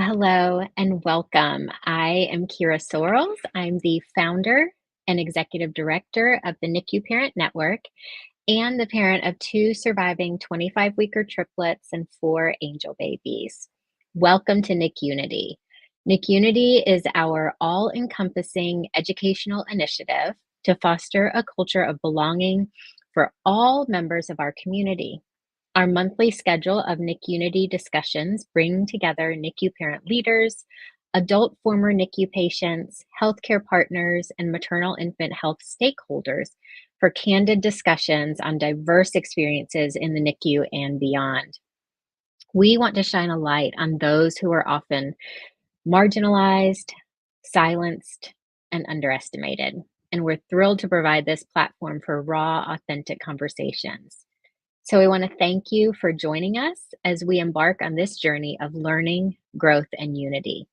Hello and welcome. I am Kira Sorrells. I'm the founder and executive director of the NICU Parent Network and the parent of two surviving 25-weeker triplets and four angel babies. Welcome to NICUnity. NICUnity is our all-encompassing educational initiative to foster a culture of belonging for all members of our community. Our monthly schedule of NICUnity discussions bring together NICU parent leaders, adult former NICU patients, healthcare partners, and maternal infant health stakeholders for candid discussions on diverse experiences in the NICU and beyond. We want to shine a light on those who are often marginalized, silenced, and underestimated. And we're thrilled to provide this platform for raw, authentic conversations. So we want to thank you for joining us as we embark on this journey of learning, growth, and unity.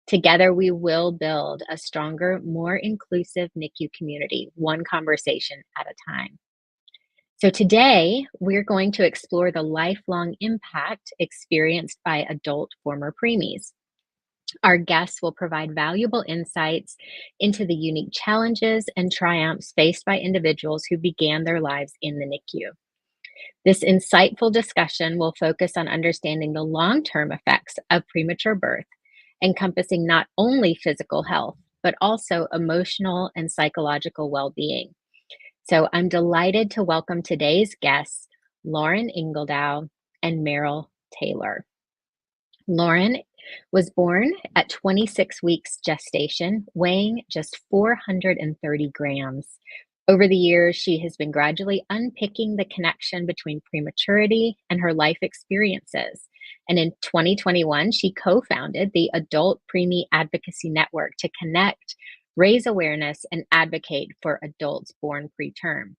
Together, we will build a stronger, more inclusive NICU community, one conversation at a time. So today, we're going to explore the lifelong impact experienced by adult former preemies. Our guests will provide valuable insights into the unique challenges and triumphs faced by individuals who began their lives in the NICU. This insightful discussion will focus on understanding the long-term effects of premature birth, encompassing not only physical health, but also emotional and psychological well-being. So I'm delighted to welcome today's guests, Lauren Ingledow and Meryl Taylor. Lauren was born at 26 weeks gestation, weighing just 430 grams. Over the years, she has been gradually unpicking the connection between prematurity and her life experiences. And in 2021, she co-founded the Adult Preemie Advocacy Network to connect, raise awareness, and advocate for adults born preterm.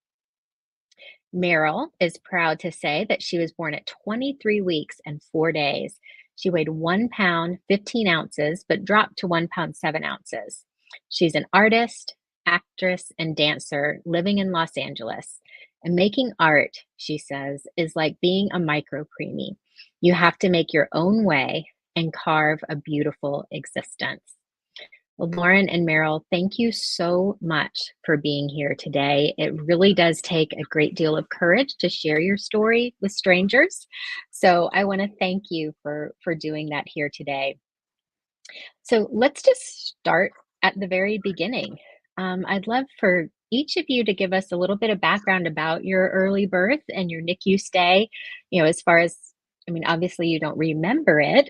Meryl is proud to say that she was born at 23 weeks and 4 days. She weighed 1 pound, 15 ounces, but dropped to 1 pound, 7 ounces. She's an artist, actress, and dancer living in Los Angeles. And making art, she says, is like being a micro preemie. You have to make your own way and carve a beautiful existence. Well, Lauren and Meryl, thank you so much for being here today. It really does take a great deal of courage to share your story with strangers. So I want to thank you for doing that here today. So let's just start at the very beginning. I'd love for each of you to give us a little bit of background about your early birth and your NICU stay, as far as, I mean, obviously you don't remember it,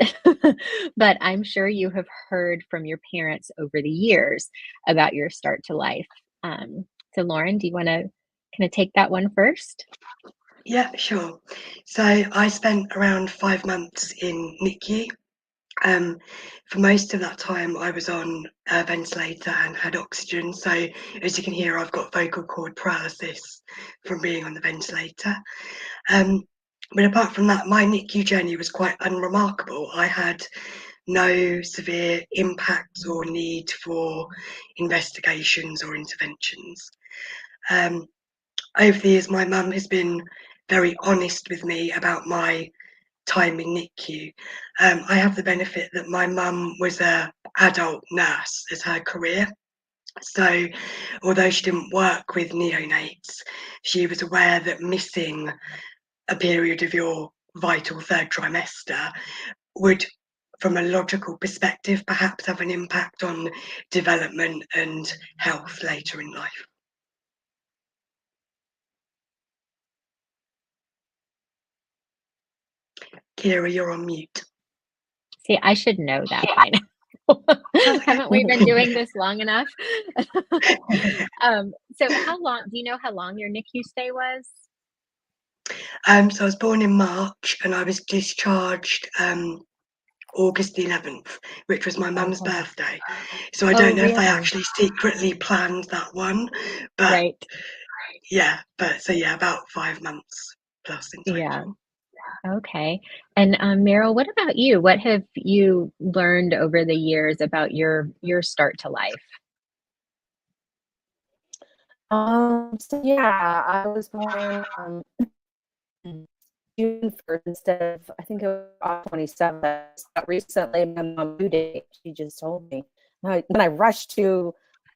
but I'm sure you have heard from your parents over the years about your start to life. So Lauren, do you want to kind of take that one first? Yeah, sure. So I spent around 5 months in NICU. For most of that time, I was on a ventilator and had oxygen. So as you can hear, I've got vocal cord paralysis from being on the ventilator. But apart from that, my NICU journey was quite unremarkable. I had no severe impacts or need for investigations or interventions. Over the years, my mum has been very honest with me about my time in NICU. I have the benefit that my mum was an adult nurse as her career. So although she didn't work with neonates, she was aware that missing a period of your vital third trimester would, from a logical perspective, perhaps have an impact on development and health later in life. Kira, you're on mute. See, I should know that by now. Haven't we been doing this long enough? So how long, do you know how long your NICU stay was? So I was born in March and I was discharged August the 11th, which was my mum's Okay. birthday. So I Oh, don't know if they really? actually secretly planned that one, but Right. yeah, so yeah, about 5 months plus in Yeah. total. Okay. And Meryl, what about you? What have you learned over the years about your start to life? So yeah, I was born June 1st instead of, I think it was August 27th. Recently, my mom due date, she just told me. Then I rushed to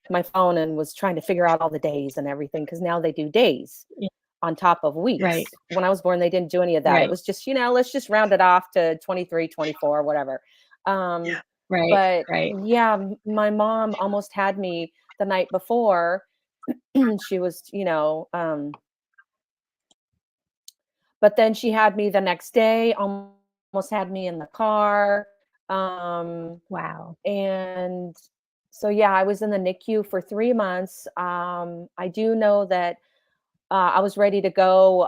my phone and was trying to figure out all the days and everything, because now they do days Yeah. on top of Right. weeks. When I was born, they didn't do any of that. It Right. was just, let's just round it off to 23, 24, whatever. Yeah. Right. But Right. yeah, my mom almost had me the night before. She was, but then she had me the next day, almost had me in the car. Um, Wow. and so, yeah, I was in the NICU for 3 months. I do know that I was ready to go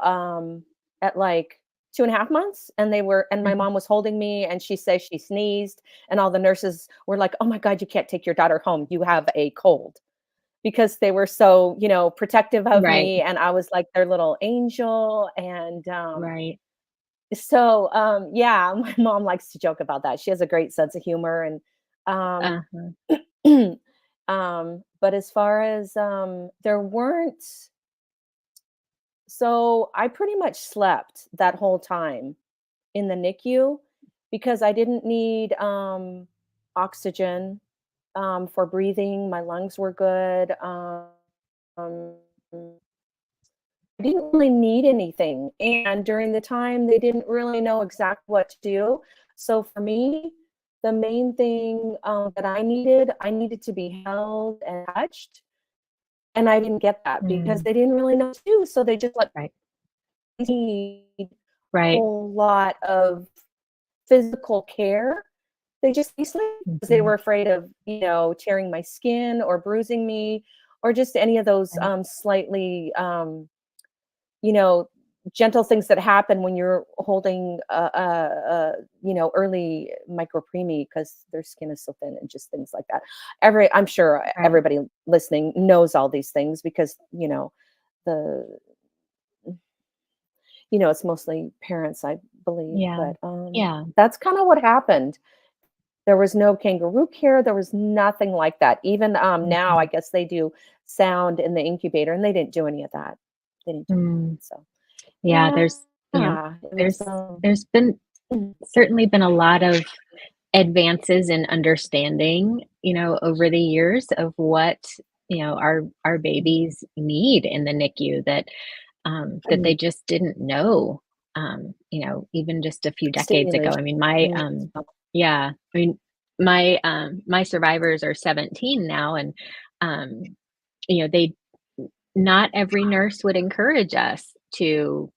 at like 2.5 months, and my Mhm. mom was holding me, and she says she sneezed, and all the nurses were like, "Oh my God, you can't take your daughter home. You have a cold." Because they were so, protective of Right. me, and I was like their little angel. And Right. so, yeah, my mom likes to joke about that. She has a great sense of humor. And Uh-huh. but as far as there weren't, so I pretty much slept that whole time in the NICU because I didn't need oxygen for breathing. My lungs were good. Um, I didn't really need anything, and during the time, they didn't really know exactly what to do. So for me, the main thing, that I needed to be held and touched, and I didn't get that because Mm. they didn't really know what to do, so they just let Right. me need a Right. whole lot of physical care. They just basically, because they Mhm. were afraid of, tearing my skin or bruising me, or just any of those, Right. slightly, you know, gentle things that happen when you're holding early micro preemie, because their skin is so thin and just things like that. I'm sure Right. everybody listening knows all these things because, the, it's mostly parents, I believe, Yeah. but Yeah. that's kind of what happened. There was no kangaroo care. There was nothing like that. Even now, I Mhm. guess they do sound in the incubator, and they didn't do any of that. They didn't do any of Mm. that. So, Yeah, yeah, there's, it was, there's been mm, certainly been a lot of advances in understanding, over the years of what, our mm, babies need in the NICU that mm, they just didn't know, even just a few decades ago. I stimulation. mean, So, yeah, I mean, my survivors are 17 now, and um, they not every nurse would encourage us to,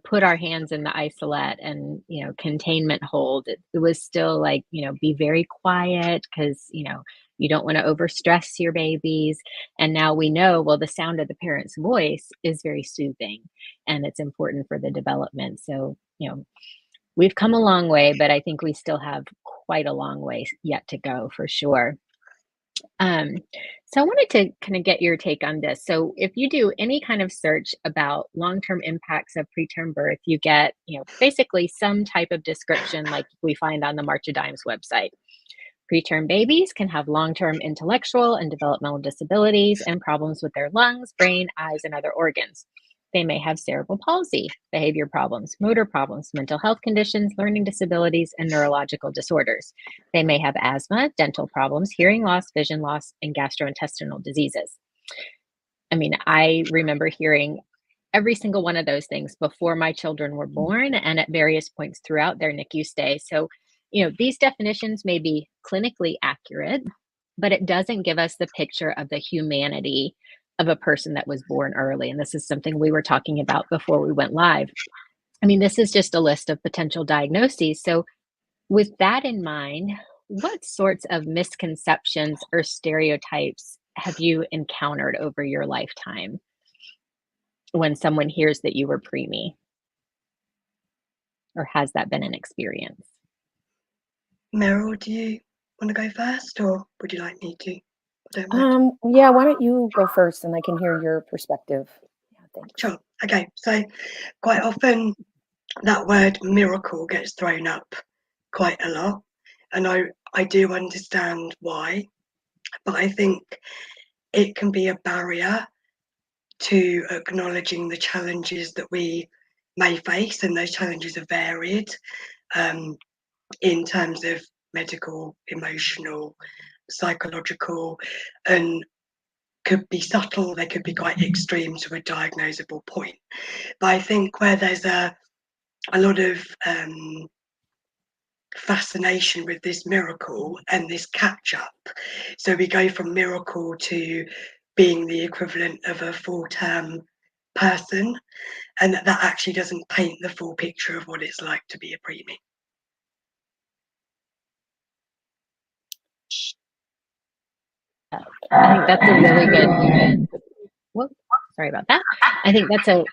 put our hands in the isolette and, containment hold. It was still like, be very quiet because, you don't want to overstress your babies. And now we know, well, the sound of the parent's voice is very soothing and it's important for the development. So, we've come a long way, but I think we still have quite a long way yet to go for sure. Um, so I wanted to kind of get your take on this. So if you do any kind of search about long-term impacts of preterm birth, you get, basically some type of description like we find on the March of Dimes website. Preterm babies can have long-term intellectual and developmental disabilities and problems with their lungs, brain, eyes, and other organs. They may have cerebral palsy, behavior problems, motor problems, mental health conditions, learning disabilities, and neurological disorders. They may have asthma, dental problems, hearing loss, vision loss, and gastrointestinal diseases. I mean, I remember hearing every single one of those things before my children were born and at various points throughout their NICU stay. So, these definitions may be clinically accurate, but it doesn't give us the picture of the humanity of a person that was born early. And this is something we were talking about before we went live. I mean, this is just a list of potential diagnoses. So, with that in mind, what sorts of misconceptions or stereotypes have you encountered over your lifetime when someone hears that you were preemie, or has that been an experience? Meryl, do you want to go first, or would you like me to? I don't mind. yeah, why don't you go first and I can hear your perspective? Yeah, thanks. Sure. Okay. So quite often that word miracle gets thrown up quite a lot, and I do understand why, but I think it can be a barrier to acknowledging the challenges that we may face, and those challenges are varied in terms of medical, emotional, psychological, and could be subtle, they could be quite extreme to a diagnosable point. But I think where there's a lot of fascination with this miracle and this catch up, so we go from miracle to being the equivalent of a full-term person, and that actually doesn't paint the full picture of what it's like to be a preemie. I think that's a really good. Whoop, sorry about that. I think that's a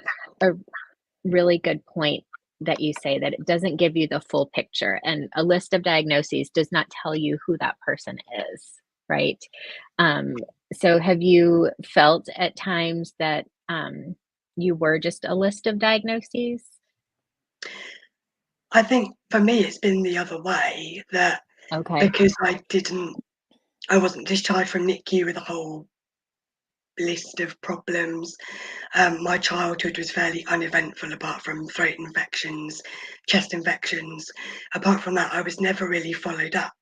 really good point that you say, that it doesn't give you the full picture, and a list of diagnoses does not tell you who that person is, right? So have you felt at times that you were just a list of diagnoses? I think for me it's been the other way, that Okay. because I wasn't discharged from NICU with a whole list of problems. My childhood was fairly uneventful, apart from throat infections, chest infections. Apart from that, I was never really followed up.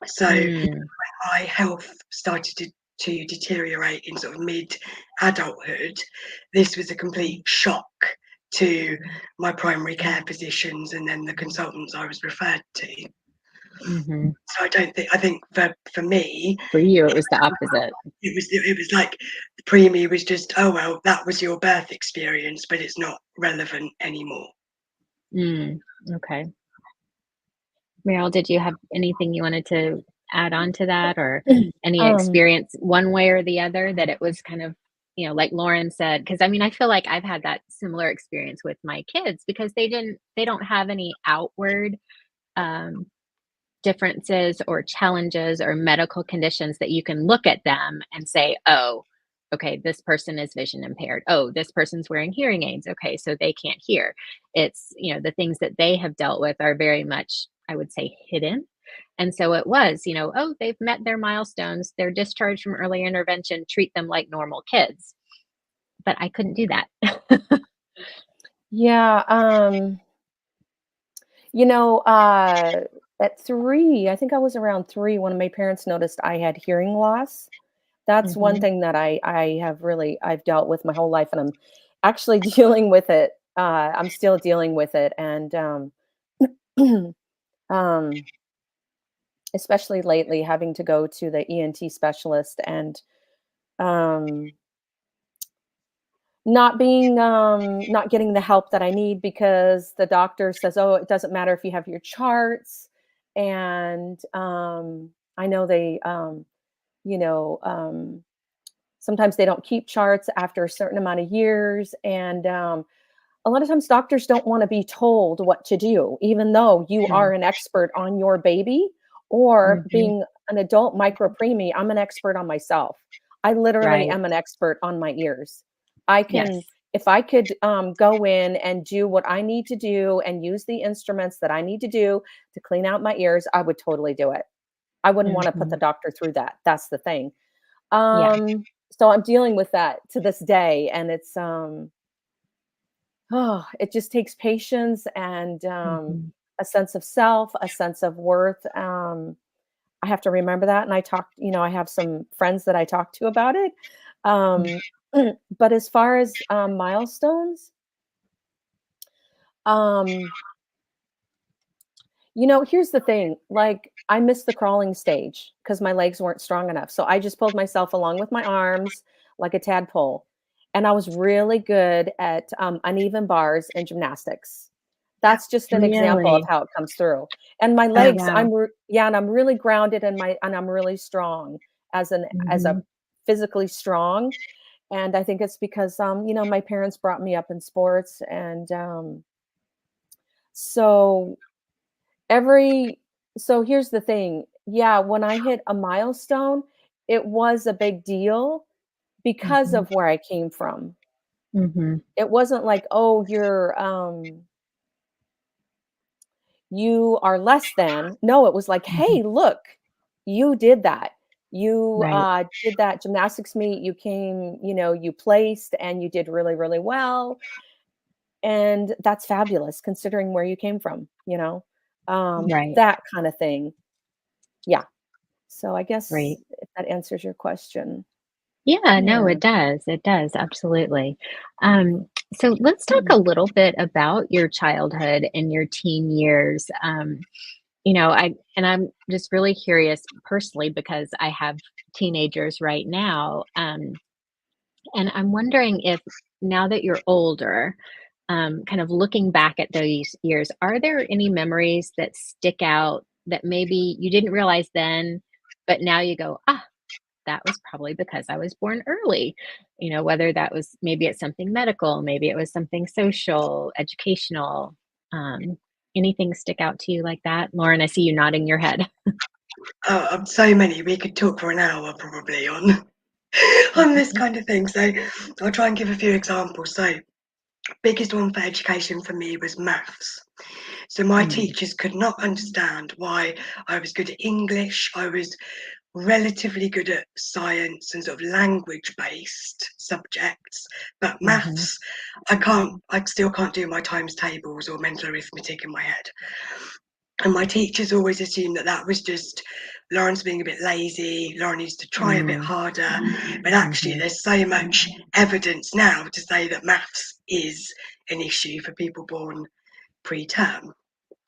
So Mm, my health started to deteriorate in sort of mid-adulthood. This was a complete shock to my primary care physicians and then the consultants I was referred to. mhm. So I think for me, For you, it was the opposite. it was like the preemie was just, oh well, that was your birth experience, but it's not relevant anymore. Mm, okay. Meryl, did you have anything you wanted to add on to that, or any Um, experience one way or the other that it was kind of, like Lauren said? Because I mean, I feel like I've had that similar experience with my kids, because they don't have any outward um, differences or challenges or medical conditions that you can look at them and say, oh, okay, this person is vision impaired. Oh, this person's wearing hearing aids. Okay, so they can't hear. It's, the things that they have dealt with are very much, I would say, hidden. And so it was, oh, they've met their milestones. They're discharged from early intervention, treat them like normal kids. But I couldn't do that. yeah, you know, at 3, I think I was around 3 when my parents noticed I had hearing loss. That's one Hmm. thing that I've dealt with my whole life, and I'm actually dealing with it. I'm still dealing with it, and um, especially lately, having to go to the ENT specialist and um, not getting the help that I need because the doctor says, "Oh, it doesn't matter if you have your charts." And I know you know, um, sometimes they don't keep charts after a certain amount of years, and a lot of times doctors don't want to be told what to do, even though you are Sure. an expert on your baby, or Hmm. being an adult micro preemie. I'm an expert on myself. I literally Right. am an expert on my ears. I can, Yes. if I could go in and do what I need to do and use the instruments that I need to do to clean out my ears, I would totally do it. I wouldn't want to put Hmm. the doctor through that. That's the thing. Yeah. So I'm dealing with that to this day, and it's oh, it just takes patience and Hmm. a sense of self, a sense of worth. I have to remember that, and I have some friends that I talk to about it. Um, but as far as milestones, um, here's the thing. Like, I missed the crawling stage because my legs weren't strong enough. So I just pulled myself along with my arms like a tadpole. And I was really good at uneven bars and gymnastics. Yeah. That's just an example of Really? how it comes through. And my Oh, legs, wow. yeah, and I'm really grounded and I'm really strong as a Mhm, physically strong. And I think it's because my parents brought me up in sports, and so Every so here's the thing. Yeah, when I hit a milestone, it was a big deal because mhm, of where I came from. mhm, It wasn't like, "Oh, you are less than." No, it was like, mhm. "Hey, look, you did that. You Right. did that gymnastics meet. You came, you placed and you did really, really well." and that's fabulous considering where you came from, Right. that kind of thing. Yeah. So I guess Right. if that answers your question. Yeah, no, Yeah. it does. It does, absolutely. So let's talk Mm. a little bit about your childhood and your teen years. I'm just really curious personally because I have teenagers right now. And I'm wondering if now that you're older, kind of looking back at those years, are there any memories that stick out that maybe you didn't realize then, but now you go, ah, that was probably because I was born early. Whether that was maybe it's something medical, maybe it was something social, educational. Um, Anything stick out to you like that? Lauren, I see you nodding your head. Oh, so many. We could talk for an hour probably on on this kind of thing. So I'll try and give a few examples. So biggest one for education for me was maths. So my Mm, teachers could not understand why I was good at English. I was relatively good at science and sort of language based subjects, but mhm, maths, I still can't do my times tables or mental arithmetic in my head. And my teachers always assumed that that was just Lauren's being a bit lazy, Lauren needs to try a bit mm, harder. But actually, mhm. there's so much evidence now to say that maths is an issue for people born preterm.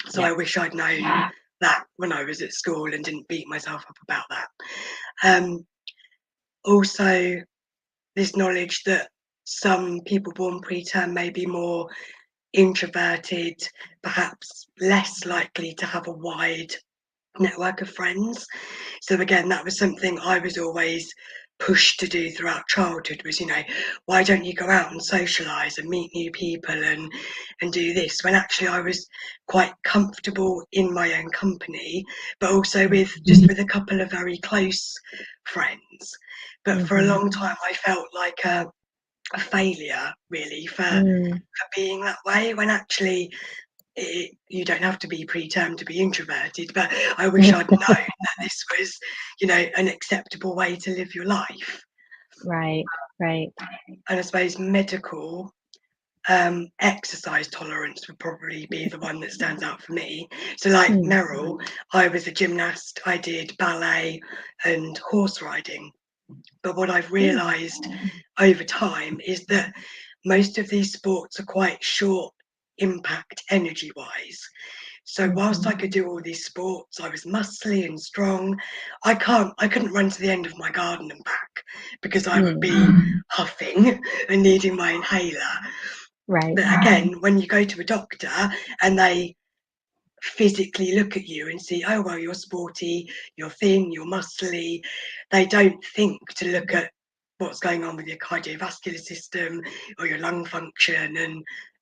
So I Yes. wish I'd known that when I was at school and didn't beat myself up about that. Um, Also, this knowledge that some people born preterm may be more introverted, perhaps less likely to have a wide network of friends. So again, that was something I was always pushed to do throughout childhood was, why don't you go out and socialize and meet new people and do this, when actually I was quite comfortable in my own company, but also with Mhm, just with a couple of very close friends. But for a mhm, long time I felt like a failure really mm. for being that way, when actually you don't have to be preterm to be introverted, but I wish I'd known that this was, an acceptable way to live your life. Right, right. And I suppose medical exercise tolerance would probably be the one that stands out for me. So, like Mm, Meryl, I was a gymnast, I did ballet and horse riding. But what I've mm, realised over time is that most of these sports are quite short impact energy wise. So whilst I mhm, could do all these sports, I was muscly and strong. I couldn't run to the end of my garden and back because I would mm. be huffing and needing my inhaler. Right. But again, when you go to a doctor and they physically look at you and see, oh, well, you're sporty, you're thin, you're muscly, they don't think to look at what's going on with your cardiovascular system or your lung function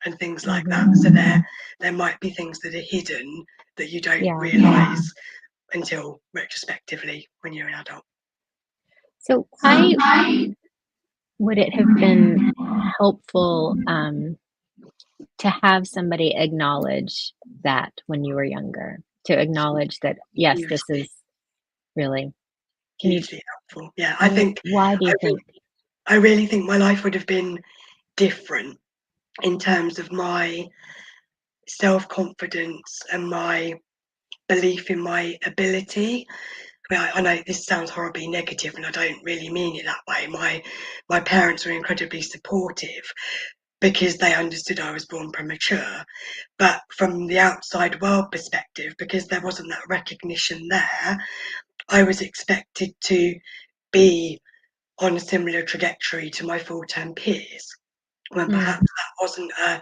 and things like that. Mhm. So there might be things that are hidden that you don't Yeah. realise until retrospectively when you're an adult. So why would it have been helpful, to have somebody acknowledge that when you were younger? To acknowledge that, yes, this Hugely, is really can you hugely helpful. Yeah, why do I you really, think? I really think my life would have been different in terms of my self confidence and my belief in my ability. I know this sounds horribly negative, and I don't really mean it that way. My parents were incredibly supportive because they understood I was born premature. But from the outside world perspective, because there wasn't that recognition there, I was expected to be on a similar trajectory to my full term peers, when Mm, perhaps that wasn't a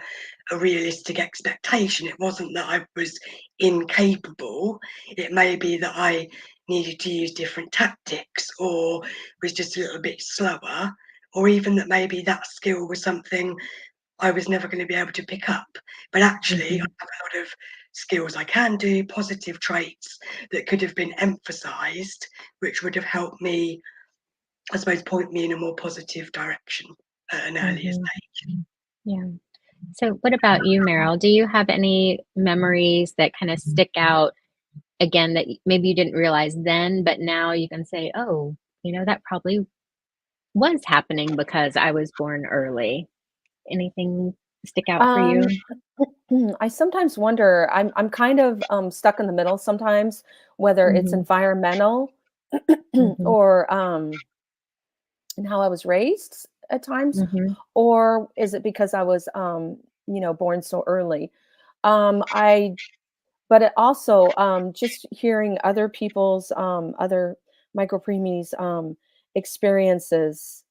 realistic expectation. It wasn't that I was incapable. It may be that I needed to use different tactics or was just a little bit slower, or even that maybe that skill was something I was never going to be able to pick up. But actually, I mhm, have a lot of skills I can do, positive traits that could have been emphasized, which would have helped me, I suppose, point me in a more positive direction at an earlier mhm, stage. yeah. So what about you, Meryl? Do you have any memories that kinda stick out again that maybe you didn't realize then, but now you can say, "Oh, that probably was happening because I was born early." Anything? stick out for Um, you? I sometimes wonder, I'm kind of, stuck in the middle sometimes, whether it's Mhm, environmental mhm, or, and how I was raised at times, mhm. or is it because I was, born so early? I but it also, just hearing other people's, other micro preemies, experiences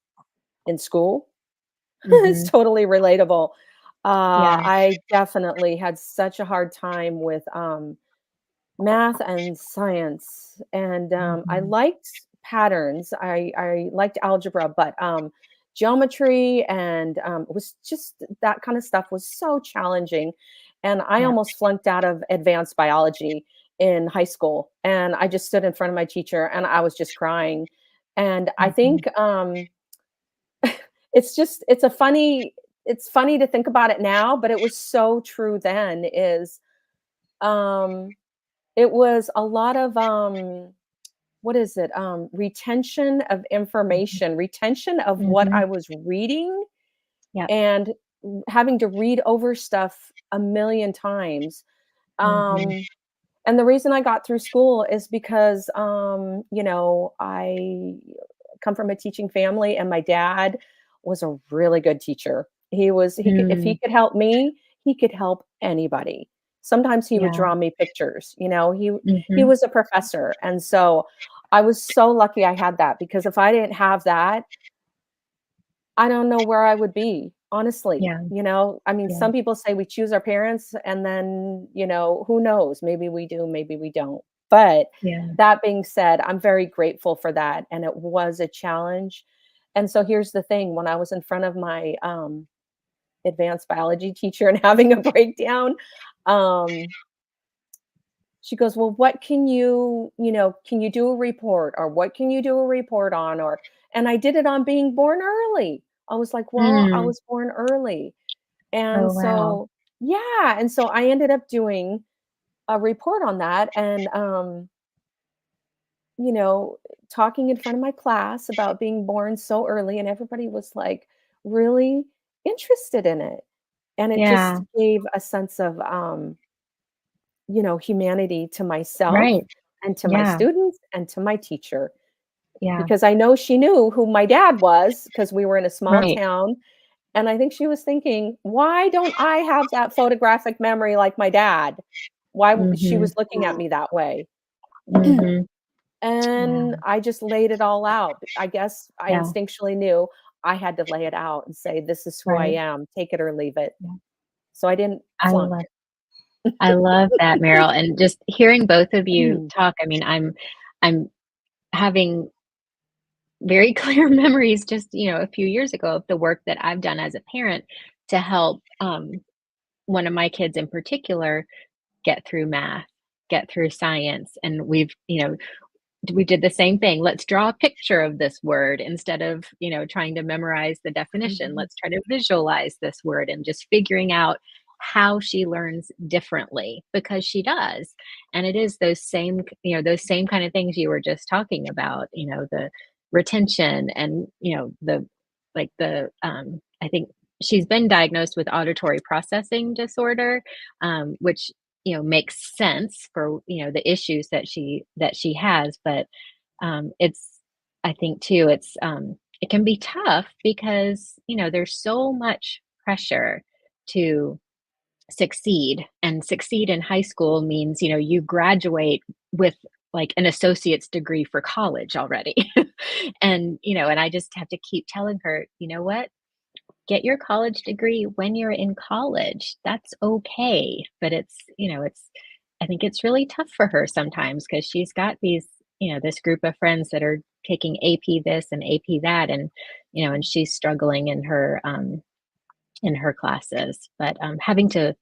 in school is Mhm. totally relatable. Yeah. I definitely had such a hard time with, math and science, and, I Mhm. liked patterns. I liked algebra, but, geometry and, was just that kind of stuff was so challenging, and I Yeah. almost flunked out of advanced biology in high school, and I just stood in front of my teacher, and I was just crying, and I Mhm. think, it's funny to think about it now, but it was so true then, um it was a lot of, what is it? Retention of Mhm. information, retention of what Mhm. I was reading, Yep. and having to read over stuff a million times. Mhm. Um, and the reason I got through school is because, I come from a teaching family, and my dad was a really good teacher. He could, if he Mm. could help me, he could help anybody. Sometimes he would Yeah. draw me pictures, he Mhm. was a professor, and so I was so lucky I had that, because if I didn't have that, I don't know where I would be, honestly. Yeah. I mean, Yeah. some people say we choose our parents, and then, who knows? Maybe we do, maybe we don't. But Yeah. that being said, I'm very grateful for that. And it was a challenge. And so here's the thing, when I was in front of my advanced biology teacher and having a breakdown, um, she goes, "Well, what can you do a report, or what can you do a report on?" And I did it on being born early. I was like, "Well, I Mm. was born early." And Oh, wow. so, yeah, and so I ended up doing a report on that, and, you know, talking in front of my class about being born so early, and everybody was, like, really interested in it. And it Yeah. just gave a sense of, humanity to myself Right. and to my Yeah. students and to my teacher, Yeah. because I know she knew who my dad was, because we were in a small Right. town, and I think she was thinking, "Why don't I have that photographic memory like my dad?" She Mhm. was looking at me that way. Mhm. Yeah. And I just laid it all out. I guess I Yeah. instinctually knew I had to lay it out and say, "This is who I Right. am, take it or leave it." Yeah. So I didn't I flunk. love I love that, Meryl, and just hearing both of you talk, I mean, I'm having very clear memories just, a few years ago of the work that I've done as a parent to help, one of my kids in particular get through math, get through science, and we did the same thing. Let's draw a picture of this word instead of, trying to memorize the definition. Mhm. Let's try to visualize this word and just figuring out how she learns differently because she does. And it is those same kind of things you were just talking about, the retention and, I think she's been diagnosed with auditory processing disorder, which makes sense for the issues that she has, but it's I think too it can be tough because there's so much pressure to succeed, and succeed in high school means you graduate with like an associate's degree for college already. And I just have to keep telling her, what, get your college degree when you're in college. That's okay. But I think it's really tough for her sometimes because she's got this group of friends that are taking AP this and AP that, and she's struggling in her classes, but having to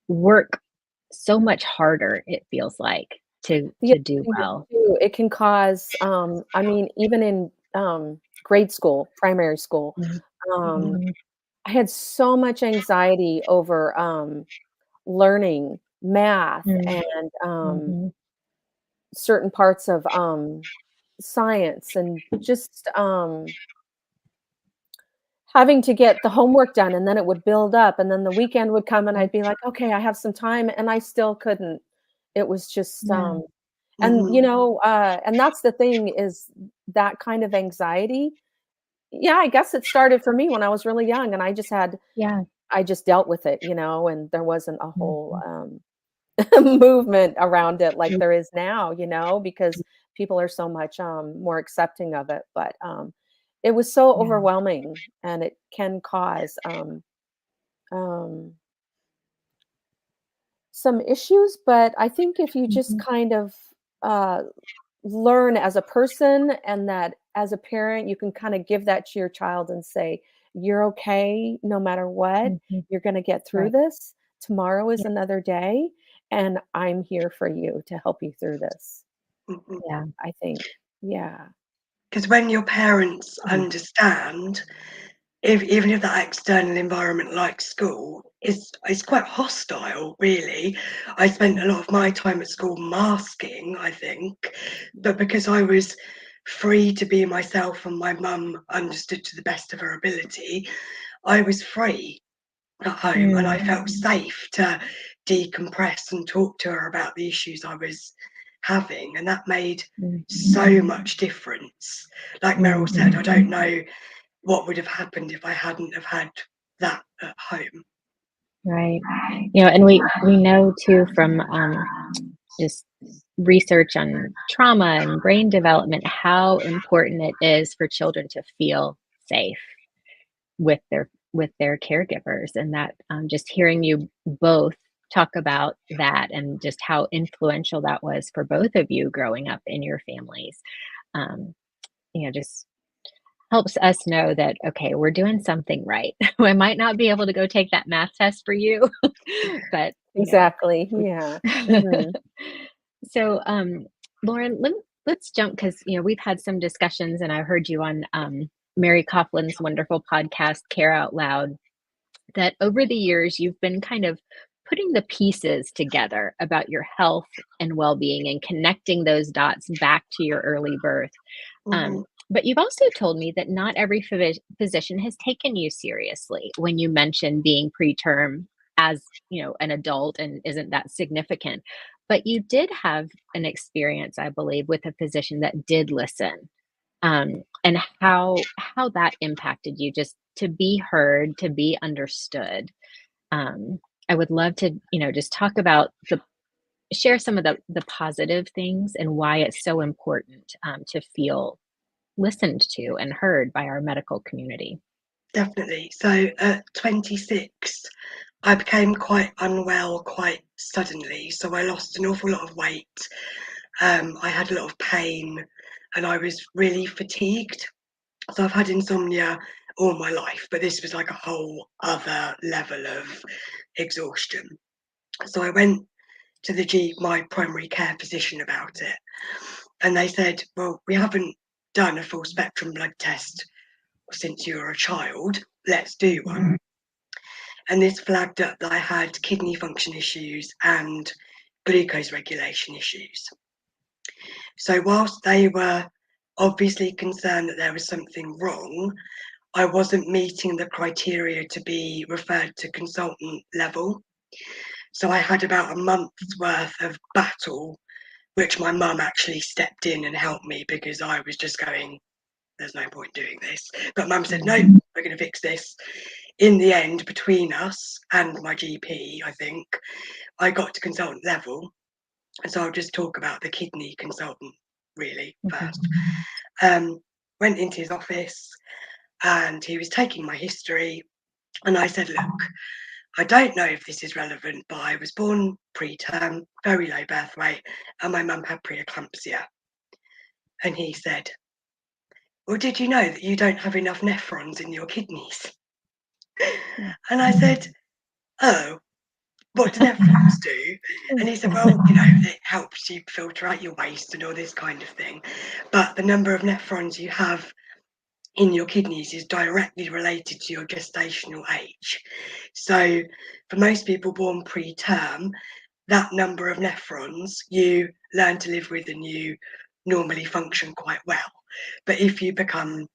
work so much harder, it feels like, to The other to do thing is well. too, it can cause, I mean, even in, grade school, primary school, Mhm. um, Mhm. I had so much anxiety over, learning math Mm. and, Mhm. certain parts of, science, and just, having to get the homework done, and then it would build up, and then the weekend would come, and I'd be like, "Okay, I have some time," and I still couldn't. It was just, Yeah. and, Mhm. and that's the thing is that kind of anxiety, yeah, I guess it started for me when I was really young, and Yeah. I just dealt with it, and there wasn't a whole, Mhm. movement around it like there is now, because people are so much, more accepting of it, but, it was so Yeah. overwhelming, and it can cause, um, some issues, but I think if you just Mhm. kind of, uh, learn as a person and that as a parent, you can kinda give that to your child and say, "You're okay no matter what. Mhm. You're gonna get through Right. this. Tomorrow is Yeah. another day, and I'm here for you to help you through this." Mhm. Yeah. I think. Yeah. 'Cause when your parents Mhm. understand, if even if that external environment like school is quite hostile, really. I spent a lot of my time at school masking, I think, but because I was free to be myself and my mum understood to the best of her ability, I was free at home and I Mm. felt safe to decompress and talk to her about the issues I was having, and that made Mhm. so much difference. Like Meryl said, I Mhm. don't know what would have happened if I hadn't have had that at home. Right. And we know too from just research on trauma and brain development how important it is for children to feel safe with their caregivers, and that just hearing you both talk about that and just how influential that was for both of you growing up in your families, um, just helps us know that, okay, we're doing something right. I might not be able to go take that math test for you, but, Exactly. we Yeah. Mhm. So, Lauren, let's jump because, we've had some discussions and I heard you on Mary Coughlin's wonderful podcast, Care Out Loud, that over the years you've been kind of putting the pieces together about your health and well-being and connecting those dots back to your early birth. Mhm. But you've also told me that not every physician has taken you seriously when you mention being preterm as, an adult and isn't that significant. But you did have an experience, I believe, with a physician that did listen, and how that impacted you just to be heard, to be understood. Um, I would love to, just talk about share some of the positive things and why it's so important to feel listened to and heard by our medical community. Definitely. So at 26, I became quite unwell quite suddenly. So I lost an awful lot of weight. I had a lot of pain and I was really fatigued. So I've had insomnia all my life, but this was like a whole other level of exhaustion. So I went to my primary care physician about it, and they said, "Well, we haven't done a full spectrum blood test since you were a child. Let's do one." And this flagged up that I had kidney function issues and glucose regulation issues. So whilst they were obviously concerned that there was something wrong, I wasn't meeting the criteria to be referred to consultant level. So I had about a month's worth of battle, which my mum actually stepped in and helped me because I was just going, there's no point doing this. But mum said, no, Mhm. we're going to fix this. In the end, between us and my GP, I think, I got to consultant level. And so I'll just talk about the kidney consultant really Mhm. first. Um, Went into his office and he was taking my history. And I said, look, I don't know if this is relevant, but I was born preterm, very low birth weight, and my mum had preeclampsia. And he said, well, did you know that you don't have enough nephrons in your kidneys? Mm. And I said, oh, what do nephrons do? And he said, well, it helps you filter out your waste and all this kind of thing. But the number of nephrons you have in your kidneys is directly related to your gestational age. So for most people born preterm, that number of nephrons you learn to live with and you normally function quite well. But if you become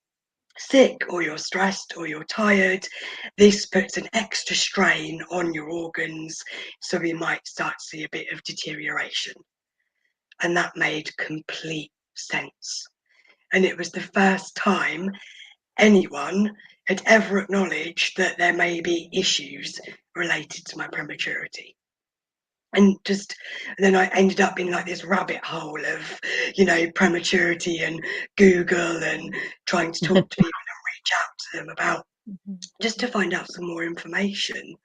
sick or you're stressed or you're tired, this puts an extra strain on your organs, so we might start to see a bit of deterioration. And that made complete sense. And it was the first time anyone had ever acknowledged that there may be issues related to my prematurity. And then I ended up in like this rabbit hole of, prematurity and Google and trying to talk to people and reach out to them about, just to find out some more information,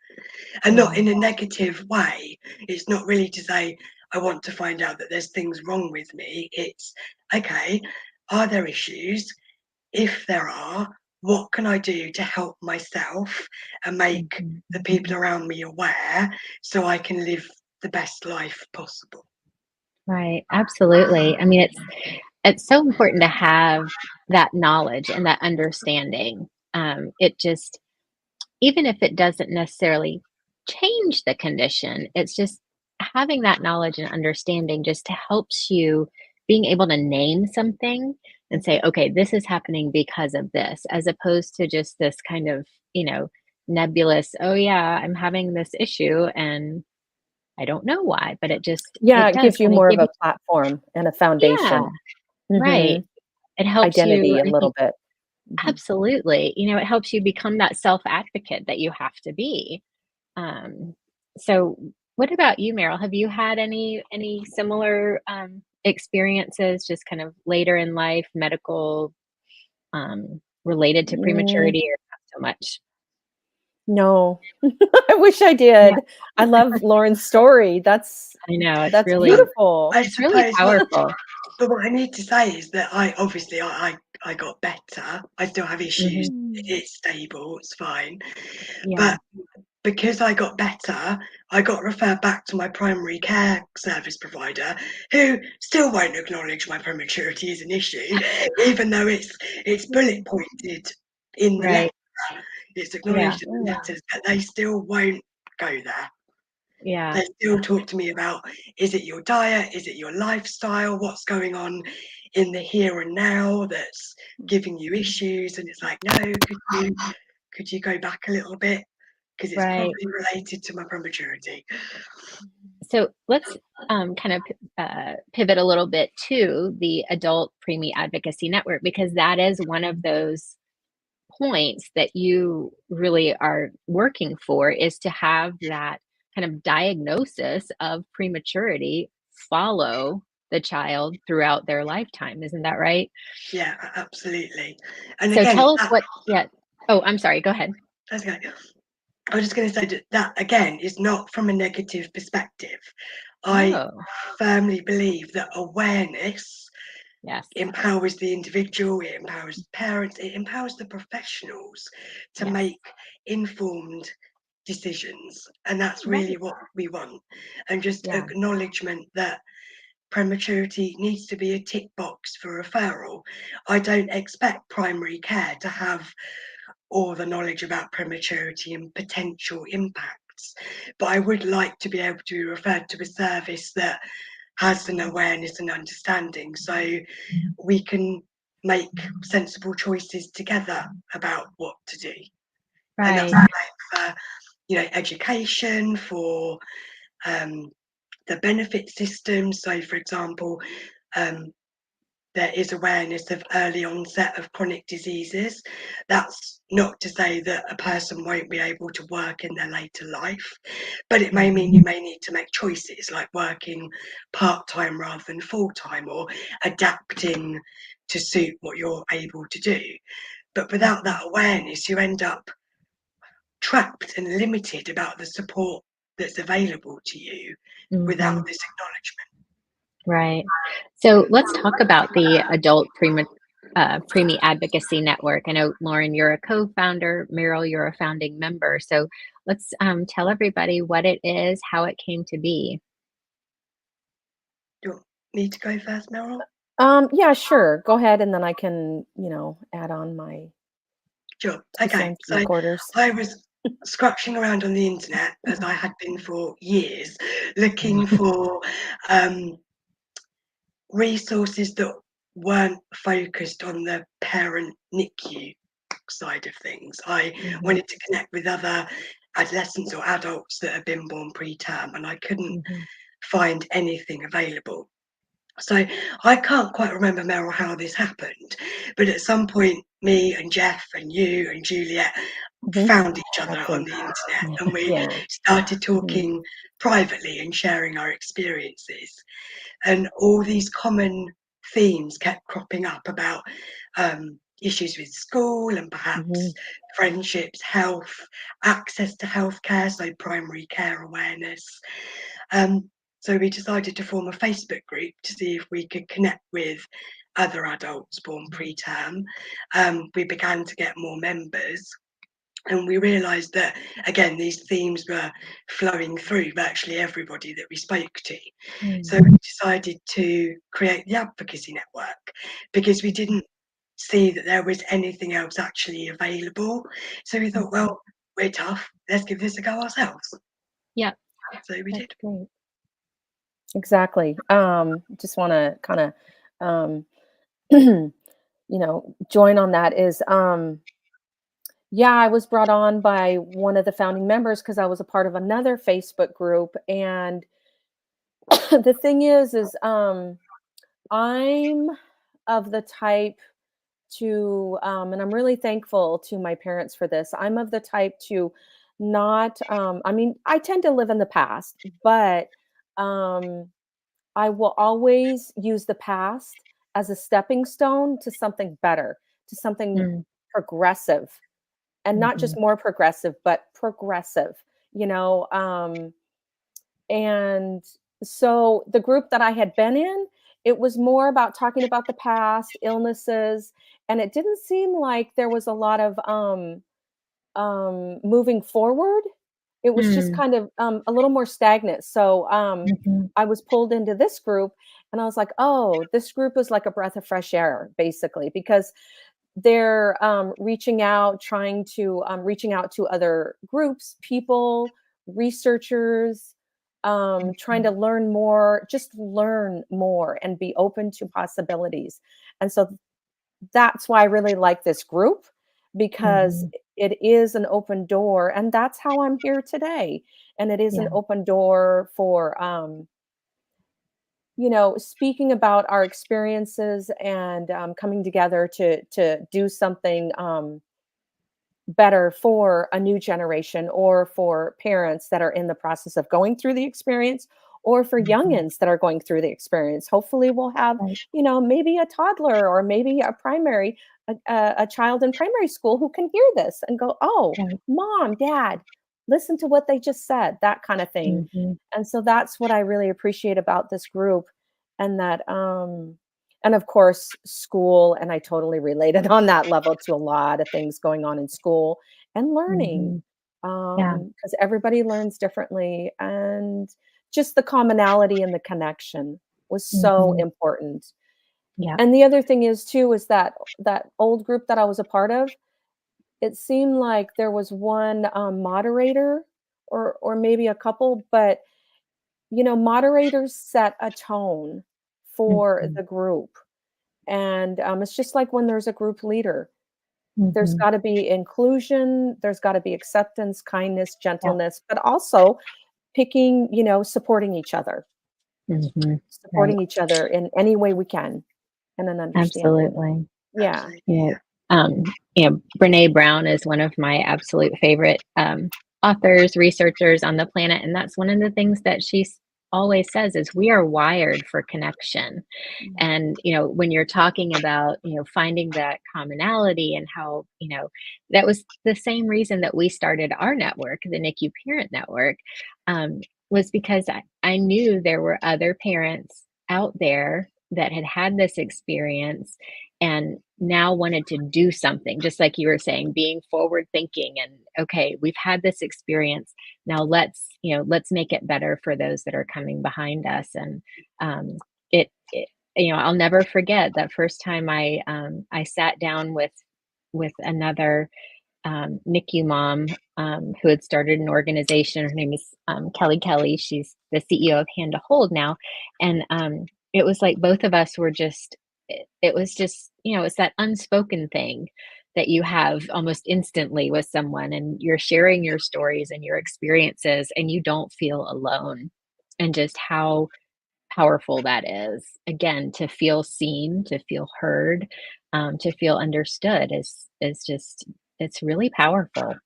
and not in a negative way. It's not really to say I want to find out that there's things wrong with me. It's, okay, are there issues? If there are, what can I do to help myself and make the people around me aware, so I can live the best life possible? Right, absolutely. I mean, it's so important to have that knowledge and that understanding. It just, even if it doesn't necessarily change the condition, it's just having that knowledge and understanding just helps you being able to name something and say, okay, this is happening because of this, as opposed to just this kind of, you know, nebulous, oh yeah, I'm having this issue and I don't know why, but Yeah, it it does gives you kind of more of give you, a platform and a yeah, foundation. right. Mhm. It helps you, Identity a I little think, bit. Mhm. absolutely. You know, it helps you become that self advocate that you have to be. Um, so what about you, Meryl? Have you had any similar experiences just kind of later in life, medical related to Mm, prematurity or not so much? no. I wish I Yeah, did. I love Lauren's story. That's I know that's But beautiful. I it's really suppose powerful. what I need to say is that I got better. I still have issues. Hmm. Mm. It's stable. It's fine. Yeah, But because I got better, I got referred back to my primary care service provider, who still won't acknowledge my prematurity as an issue, even though it's bullet pointed in the letter. right. It's Yeah, acknowledged in the letters, but they still won't go there. yeah, They still talk to me about, is it your diet? Is it your lifestyle? What's going on in the here and now that's giving you issues? And it's like, no, could you go back a little bit? Because it's right. probably related to my prematurity. So let's kind of pivot a little bit to the Adult Preemie Advocacy Network, because that is one of those points that you really are working for, is to have that kind of diagnosis of prematurity follow the child throughout their lifetime. Isn't that right? Yeah, absolutely. And So again, tell us what, yeah. Oh, I'm sorry. Go ahead. that's okay. I was just going to say that again is not from a negative perspective. I Oh, firmly believe that awareness yes. empowers the individual, it empowers the parents, it empowers the professionals to Yes. make informed decisions. And that's really Right. what we want. And just Yeah. acknowledgement that prematurity needs to be a tick box for referral. I don't expect primary care to have all the knowledge about prematurity and potential impacts, but I would like to be able to be referred to a service that has an awareness and understanding, so we can make sensible choices together about what to do. And that's Right. the same for, education, for um, the benefit system. So, for example, um, there is awareness of early onset of chronic diseases. That's not to say that a person won't be able to work in their later life, but it may mean you may need to make choices like working part-time rather than full-time, or adapting to suit what you're able to do. But without that awareness, you end up trapped and limited about the support that's available to you without Hmm. this acknowledgement. Right. So let's talk about the Adult Preemie Advocacy Network. I know, Lauren, you're a co-founder. Meryl, you're a founding member. So let's tell everybody what it is, how it came to be. Do you want me to go first, Meryl? Yeah, sure. Go ahead, and then I can, add on my Sure. 2 Okay. cents, 3 So quarters. I was scratching around on the internet, as I had been for years, looking for um, resources that weren't focused on the parent NICU detox side of things. I Mhm. wanted to connect with other adolescents or adults that had been born preterm, and I couldn't Mhm. find anything available. So I can't quite remember, Meryl, how this happened, but at some point, me and Jeff and you and Juliet Mhm. found each other on Exactly. the internet, Yeah. and we Yeah. started Mhm. talking privately and sharing our experiences. And all these common themes kept cropping up about issues with school and perhaps Mhm. friendships, health, access to healthcare, so primary care awareness. Um, so we decided to form a Facebook group to see if we could connect with other adults born preterm. We began to get more members, and we realised that, again, these themes were flowing through virtually everybody that we spoke to. Mm. So we decided to create the advocacy network because we didn't see that there was anything else actually available. So we thought, Mhm. well, we're tough, let's give this a go ourselves. Yep, So we that's did. great. Exactly. Just want to kind of, um, you join on that is, yeah, I was brought on by one of the founding members because I was a part of another Facebook group. And the thing is, I'm of the type to, and I'm really thankful to my parents for this. I'm of the type to not, I mean, I tend to live in the past, but um, I will always use the past as a stepping stone to something better, to something Mm. progressive, and not just Mhm. more progressive, but progressive, you know. And so the group that I had been in, it was more about talking about the past, illnesses, and it didn't seem like there was a lot of moving forward. It was just Mm. kind of a little more stagnant. So Mhm. I was pulled into this group, and I was like, oh, this group is like a breath of fresh air, basically, because they're reaching out to other groups, people, researchers, trying Mhm. to learn more, just learn more and be open to possibilities. And so that's why I really like this group, because Mhm. it is an open door, and that's how I'm here today. And it is an Yeah. open door for speaking about our experiences and coming together to do something better for a new generation, or for parents that are in the process of going through the experience, or for Mhm. youngins that are going through the experience. Hopefully we'll have, Right. maybe a toddler, or maybe a child in primary school who can hear this and go, oh, Right. mom, dad, listen to what they just said, that kind of thing. Mhm. And so that's what I really appreciate about this group. And that and of course school, and I totally related on that level to a lot of things going on in school and learning, Mhm. Yeah. because everybody learns differently, and just the commonality and the connection was so Mhm. important. Yep. And the other thing is too, is that that old group that I was a part of, it seemed like there was one moderator, or maybe a couple, but moderators set a tone for Mhm. the group. And it's just like when there's a group leader, there's Mhm. got to be inclusion, there's got to be acceptance, kindness, Yep. gentleness, but also picking, Mhm. Right. supporting each other in any way we can, and an understanding. Absolutely. Yeah. Absolutely, Yeah. yeah. Brene Brown is one of my absolute favorite authors, researchers on the planet, and that's one of the things that she always says is we are wired for connection. Mm. And when you're talking about finding that commonality and how that was the same reason that we started our network, the NICU Parent Network, was because I knew there were other parents out there that had had this experience and now wanted to do something, just like you were saying, being forward thinking and okay, we've had this experience, now let's make it better for those that are coming behind us. And it I'll never forget that first time I sat down with another NICU mom who had started an organization. Her name is Kelly Kelly. She's the CEO of Hand to Hold now, and it was like both of us were just. It was just it's that unspoken thing that you have almost instantly with someone, and you're sharing your stories and your experiences, and you don't feel alone, and just how powerful that is. Again, to feel seen, to feel heard, to feel understood is just it's really powerful.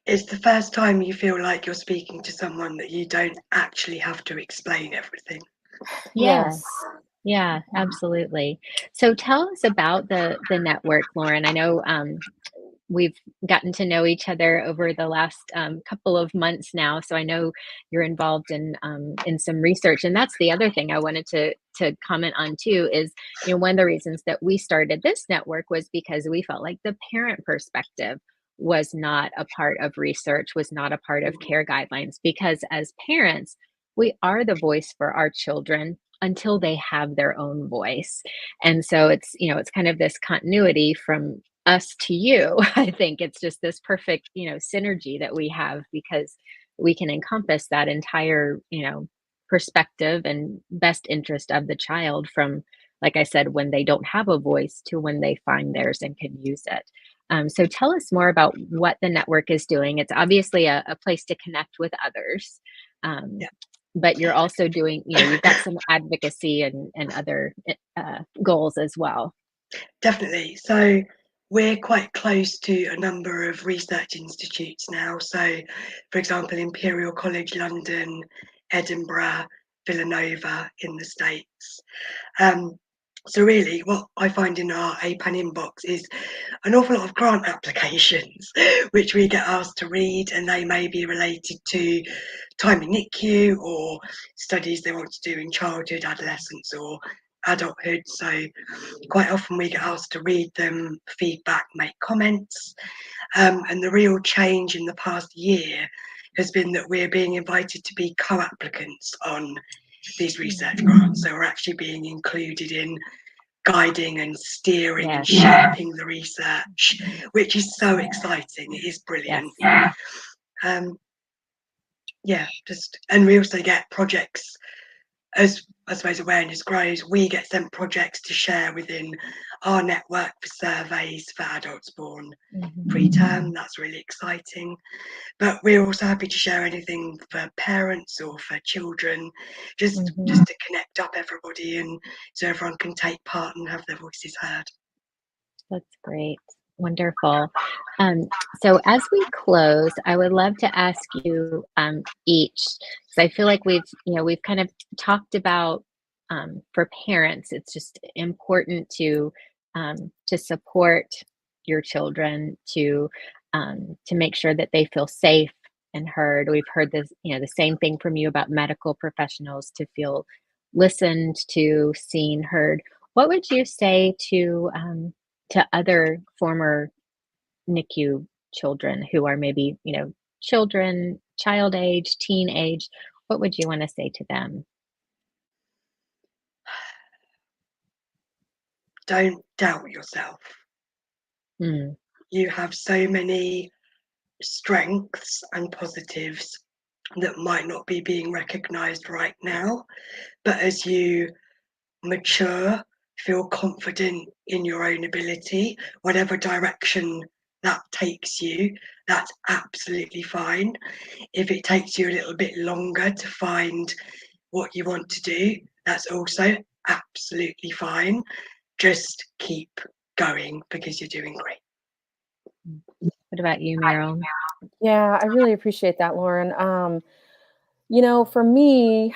It's the first time you feel like you're speaking to someone that you don't actually have to explain everything. Yeah. Yes. Yeah, absolutely. So tell us about the network, Lauren. I know we've gotten to know each other over the last couple of months now, so I know you're involved in some research, and that's the other thing I wanted to comment on too. Is one of the reasons that we started this network was because we felt like the parent perspective was not a part of research, was not a part of care guidelines, because as parents, we are the voice for our children until they have their own voice. And so it's kind of this continuity from us to you. I think it's just this perfect, synergy that we have because we can encompass that entire, perspective and best interest of the child from, like I said, when they don't have a voice to when they find theirs and can use it. So tell us more about what the network is doing. It's obviously a place to connect with others. Um, Yeah. but you're also doing, you've got some advocacy and other goals as well. Definitely. So we're quite close to a number of research institutes now. So, for example, Imperial College London, Edinburgh, Villanova in the States. Um, so really, what I find in our APAN inbox is an awful lot of grant applications, which we get asked to read, and they may be related to time in NICU or studies they want to do in childhood, adolescence, or adulthood. So quite often we get asked to read them, feedback, make comments. And the real change in the past year has been that we're being invited to be co-applicants on these research grants. So we're actually being included in guiding and steering and Yes, shaping the research, which is so exciting. It is brilliant. yes. Um, yeah, just and we also get projects as I suppose awareness grows. We get sent projects to share within our network for surveys for adults born Mhm, preterm. That's really exciting. But we're also happy to share anything for parents or for children, just mhm. just to connect up everybody and so everyone can take part and have their voices heard. That's great. Wonderful. So as we close, I would love to ask you each, because I feel like we've kind of talked about for parents, it's just important to support your children, to make sure that they feel safe and heard. We've heard this, the same thing from you about medical professionals to feel listened to, seen, heard. What would you say to other former NICU children who are maybe, children, child age, teen age? What would you want to say to them? Don't doubt yourself. Mm, You have so many strengths and positives that might not be being recognized right now. But as you mature, feel confident in your own ability, whatever direction that takes you, that's absolutely fine. If it takes you a little bit longer to find what you want to do, that's also absolutely fine. Just keep going because you're doing great. mm. What about you, Meryl? Yeah, I really appreciate that, Lauren. For me,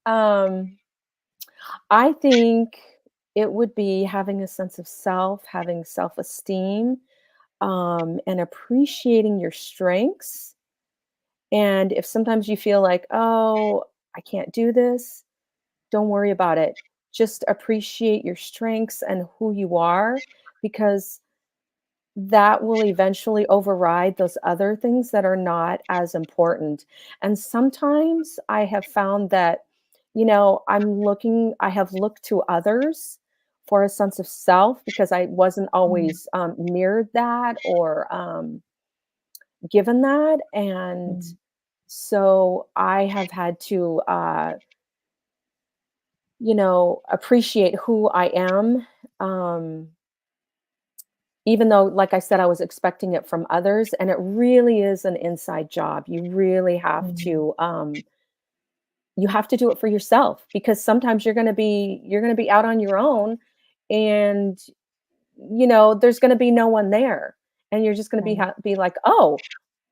um, I think it would be having a sense of self, having self-esteem, and appreciating your strengths. And if sometimes you feel like, oh, I can't do this, don't worry about it. Just appreciate your strengths and who you are, because that will eventually override those other things that are not as important. And sometimes I have found that, I have looked to others for a sense of self because I wasn't Mm, always mirrored that or given that. And mm, so I have had to, appreciate who I am. Um, even though, like I said, I was expecting it from others, and it really is an inside job. You really Mhm. you have to do it for yourself because sometimes you're going to be out on your own, and there's going to be no one there, and you're just going to Right. be like, "Oh,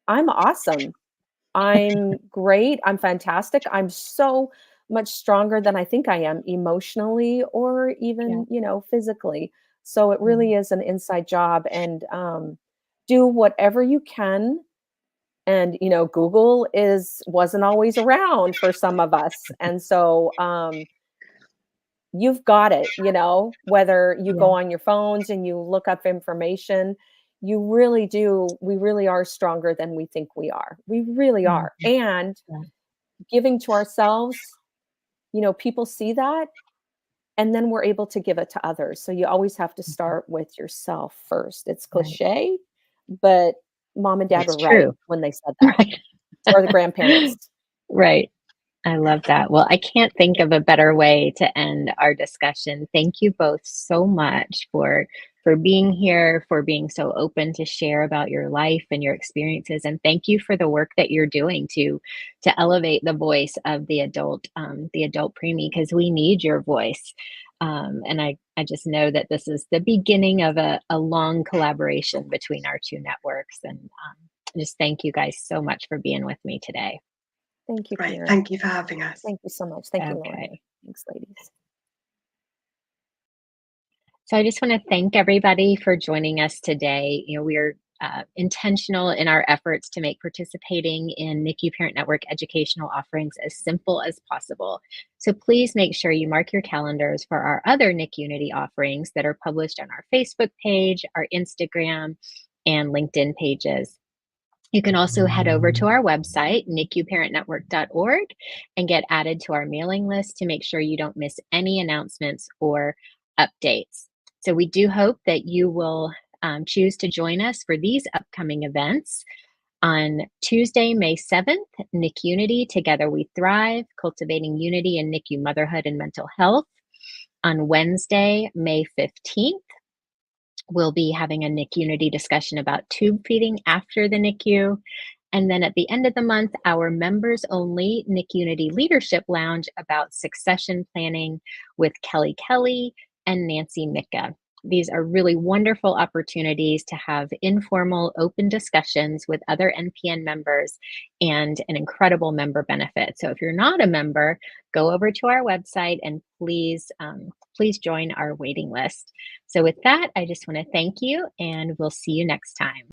I'm awesome. I'm great. I'm fantastic. I'm so much stronger than I think I am emotionally or Yeah. even, physically." So it Yeah. really is an inside job, and do whatever you can. And Google is wasn't always around for some of us, and so you've got it. Whether you go Yeah. on your phones and you look up information, you really do. We really are stronger than we think we are. We really Mhm. are. And Yeah. giving to ourselves, people see that, and then we're able to give it to others. So you always have to Mhm. start with yourself first. It's Right. cliche, but mom and dad It's were right true. when they said that, Right. or the grandparents. Right. I love that. Well, I can't think of a better way to end our discussion. Thank you both so much for being here, for being so open to share about your life and your experiences, and thank you for the work that you're doing to elevate the voice of the adult preemie, because we need your voice. And I just know that this is the beginning of a long collaboration between our two networks. And just thank you guys so much for being with me today. Thank you, Great. Karen. Thank you for having us. Thank you so much. Thank you, Lauren. Okay. Thanks, ladies. So I just want to thank everybody for joining us today. We're intentional in our efforts to make participating in NICU Parent Network educational offerings as simple as possible. So please make sure you mark your calendars for our other NICUnity offerings that are published on our Facebook page, our Instagram, and LinkedIn pages. You can also head over to our website, NICUparentnetwork.org, and get added to our mailing list to make sure you don't miss any announcements or updates. So, we do hope that you will choose to join us for these upcoming events. On Tuesday, May 7th, NICUnity, Together We Thrive, Cultivating Unity in NICU Motherhood and Mental Health. On Wednesday, May 15th, we'll be having a NICUnity discussion about tube feeding after the NICU. And then at the end of the month, our members only NICUnity Leadership Lounge about succession planning with Kelly and Nancy Micka. These are really wonderful opportunities to have informal, open discussions with other NPN members and an incredible member benefit. So if you're not a member, go over to our website and please join our waiting list. So with that, I just want to thank you, and we'll see you next time.